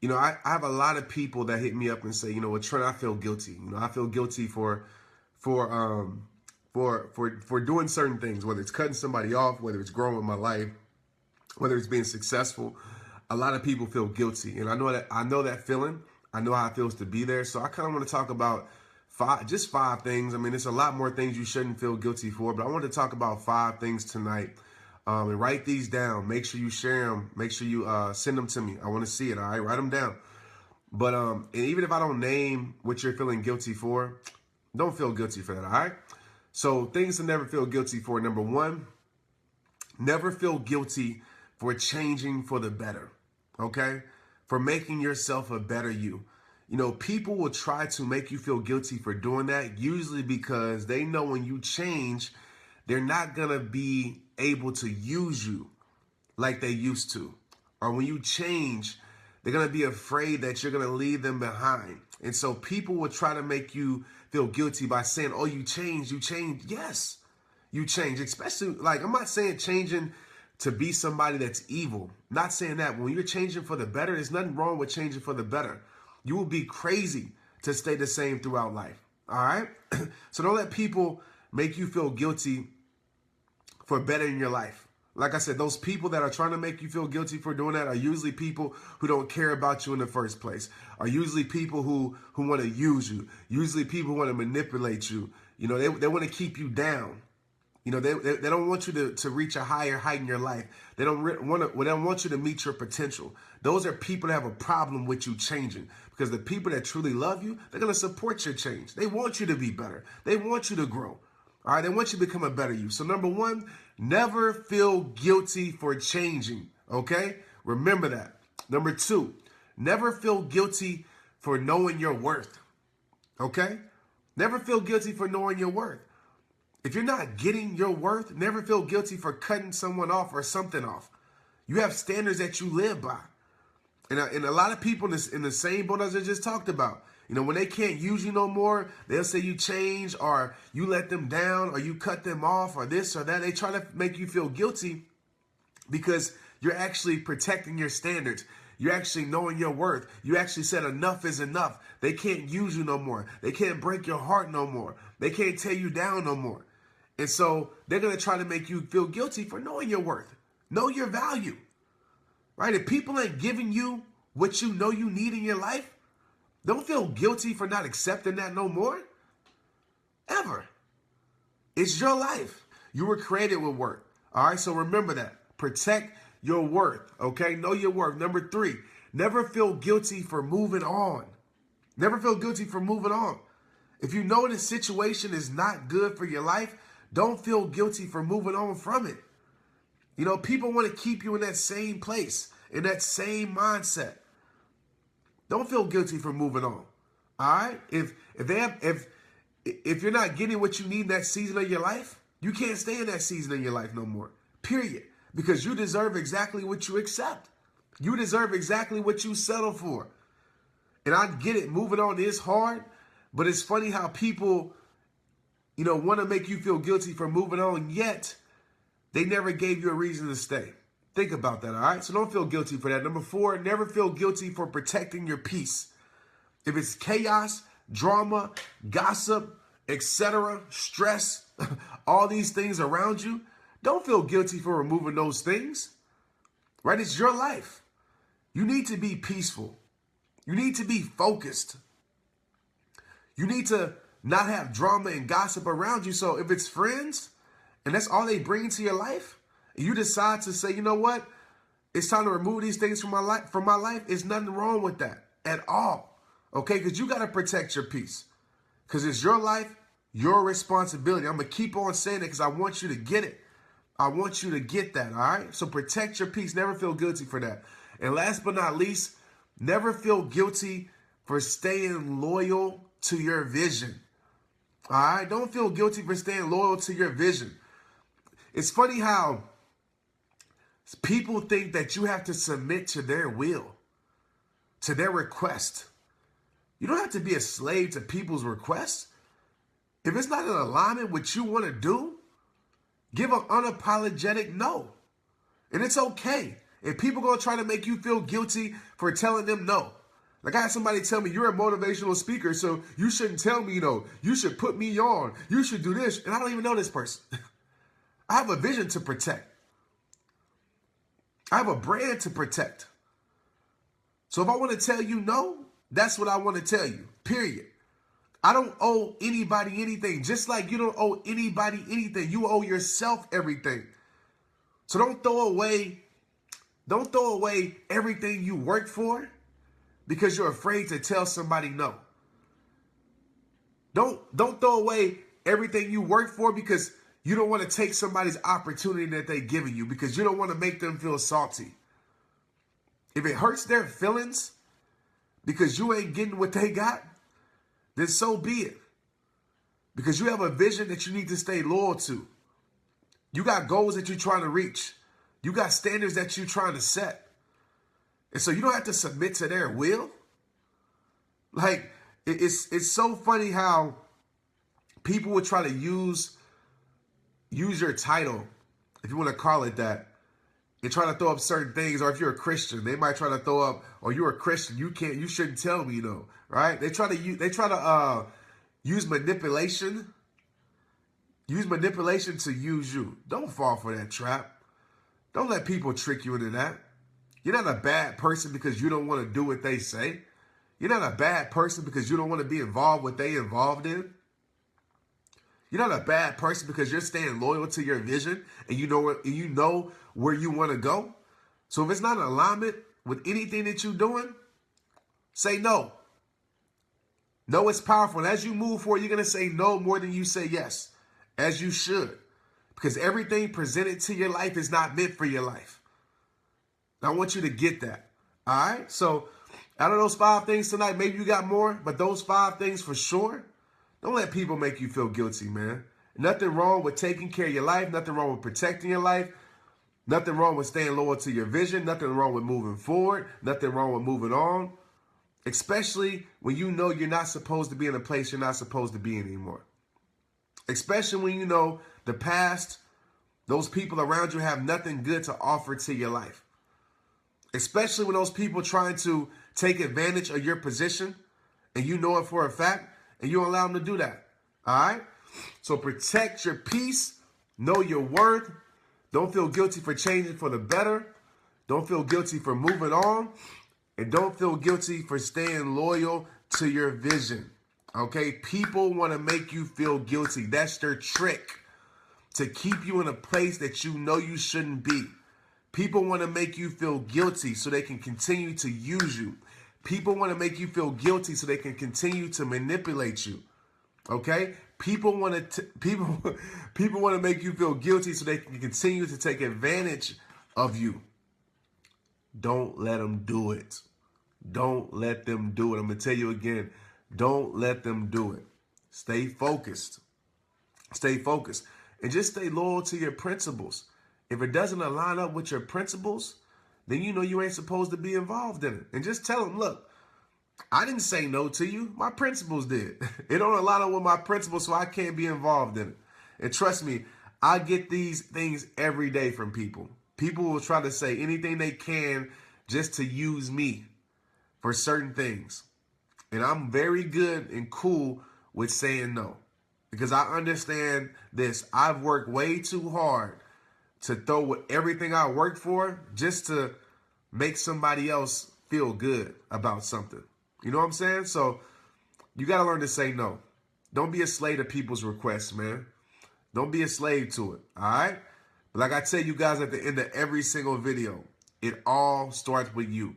I have a lot of people that hit me up and say, well, Trent, I feel guilty. I feel guilty for doing certain things, whether it's cutting somebody off, whether it's growing my life, whether it's being successful. A lot of people feel guilty, and I know that feeling. I know how it feels to be there. So I kind of want to talk about five things. I mean, there's a lot more things you shouldn't feel guilty for, but I want to talk about 5 things tonight. And write these down. Make sure you share them. Make sure you send them to me. I want to see it. All right, write them down. But and even if I don't name what you're feeling guilty for, don't feel guilty for that. All right. So things to never feel guilty for. Number 1, never feel guilty for changing for the better. Okay, for making yourself a better you. People will try to make you feel guilty for doing that, usually because they know when you change, they're not going to be able to use you like they used to. Or when you change, they're going to be afraid that you're going to leave them behind. And so people will try to make you feel guilty by saying, oh, you changed. Yes, you change. Especially, like, I'm not saying changing to be somebody that's evil. Not saying that. When you're changing for the better, there's nothing wrong with changing for the better. You will be crazy to stay the same throughout life. All right? So don't let people make you feel guilty for bettering your life. Like I said, those people that are trying to make you feel guilty for doing that are usually people who don't care about you in the first place, are usually people who want to use you, usually people who want to manipulate you. They want to keep you down. They don't want you to reach a higher height in your life. They don't want you to meet your potential. Those are people that have a problem with you changing, because the people that truly love you, they're going to support your change. They want you to be better. They want you to grow. All right, they want you to become a better you. So number 1, never feel guilty for changing, okay? Remember that. Number 2, never feel guilty for knowing your worth, okay? Never feel guilty for knowing your worth. If you're not getting your worth, never feel guilty for cutting someone off or something off. You have standards that you live by. And a lot of people in the same boat as I just talked about, when they can't use you no more, they'll say you change, or you let them down, or you cut them off, or this or that. They try to make you feel guilty because you're actually protecting your standards. You're actually knowing your worth. You actually said enough is enough. They can't use you no more. They can't break your heart no more. They can't tear you down no more. And so they're going to try to make you feel guilty for knowing your worth. Know your value. Right? If people ain't giving you what you know you need in your life, don't feel guilty for not accepting that no more. Ever. It's your life. You were created with worth. All right? So remember that. Protect your worth. Okay? Know your worth. Number 3, never feel guilty for moving on. Never feel guilty for moving on. If you know the situation is not good for your life, don't feel guilty for moving on from it. People want to keep you in that same place, in that same mindset. Don't feel guilty for moving on. All right? If you're not getting what you need in that season of your life, you can't stay in that season of your life no more. Period. Because you deserve exactly what you accept. You deserve exactly what you settle for. And I get it. Moving on is hard, but it's funny how people, want to make you feel guilty for moving on, yet they never gave you a reason to stay. Think about that, all right? So don't feel guilty for that. Number 4, never feel guilty for protecting your peace. If it's chaos, drama, gossip, etc., stress, all these things around you, don't feel guilty for removing those things, right? It's your life. You need to be peaceful. You need to be focused. You need to not have drama and gossip around you. So if it's friends and that's all they bring into your life, and you decide to say, you know what, it's time to remove these things from my life, there's nothing wrong with that at all. Okay, because you got to protect your peace. Because it's your life, your responsibility. I'm going to keep on saying it because I want you to get it. I want you to get that, all right? So protect your peace. Never feel guilty for that. And last but not least, never feel guilty for staying loyal to your vision. All right? Don't feel guilty for staying loyal to your vision. It's funny how people think that you have to submit to their will, to their request. You don't have to be a slave to people's requests. If it's not in alignment with what you want to do, give an unapologetic no. And it's okay. If people gonna try to make you feel guilty for telling them no. Like I had somebody tell me, you're a motivational speaker, so you shouldn't tell me no. You should put me on. You should do this. And I don't even know this person. I have a vision to protect. I have a brand to protect. So if I want to tell you no, that's what I want to tell you, period. I don't owe anybody anything. Just like you don't owe anybody anything. You owe yourself everything. So don't throw away everything you work for because you're afraid to tell somebody no. Don't throw away everything you work for because you don't want to take somebody's opportunity that they're giving you because you don't want to make them feel salty. If it hurts their feelings because you ain't getting what they got, then so be it. Because you have a vision that you need to stay loyal to. You got goals that you're trying to reach. You got standards that you're trying to set. And so you don't have to submit to their will. Like, it's so funny how people would try to use your title, if you want to call it that, and try to throw up certain things. Or if you're a Christian, they might try to throw up, or you're a Christian, you shouldn't tell me, right? They try to use manipulation. Use manipulation to use you. Don't fall for that trap. Don't let people trick you into that. You're not a bad person because you don't want to do what they say. You're not a bad person because you don't want to be involved with what they involved in. You're not a bad person because you're staying loyal to your vision and you know where you want to go. So if it's not in alignment with anything that you're doing, say no. No is powerful. And as you move forward, you're going to say no more than you say yes, as you should. Because everything presented to your life is not meant for your life. I want you to get that. All right? So out of those 5 things tonight, maybe you got more, but those 5 things for sure, don't let people make you feel guilty, man. Nothing wrong with taking care of your life. Nothing wrong with protecting your life. Nothing wrong with staying loyal to your vision. Nothing wrong with moving forward. Nothing wrong with moving on. Especially when you know you're not supposed to be in a place you're not supposed to be in anymore. Especially when you know the past, those people around you have nothing good to offer to your life. Especially when those people trying to take advantage of your position and you know it for a fact and you allow them to do that. All right? So protect your peace. Know your worth. Don't feel guilty for changing for the better. Don't feel guilty for moving on. And don't feel guilty for staying loyal to your vision. Okay? People want to make you feel guilty. That's their trick, to keep you in a place that you know you shouldn't be. People want to make you feel guilty so they can continue to use you. People want to make you feel guilty so they can continue to manipulate you. Okay? People want to make you feel guilty so they can continue to take advantage of you. Don't let them do it. Don't let them do it. I'm going to tell you again, don't let them do it. Stay focused. Stay focused. And just stay loyal to your principles. If it doesn't align up with your principles, then you know you ain't supposed to be involved in it. And just tell them, look, I didn't say no to you. My principles did. It don't align up with my principles, so I can't be involved in it. And trust me, I get these things every day from people. People will try to say anything they can just to use me for certain things. And I'm very good and cool with saying no. Because I understand this. I've worked way too hard to throw everything I worked for just to make somebody else feel good about something. You know what I'm saying? So you got to learn to say no. Don't be a slave to people's requests, man. Don't be a slave to it, all right? But like I tell you guys at the end of every single video, it all starts with you.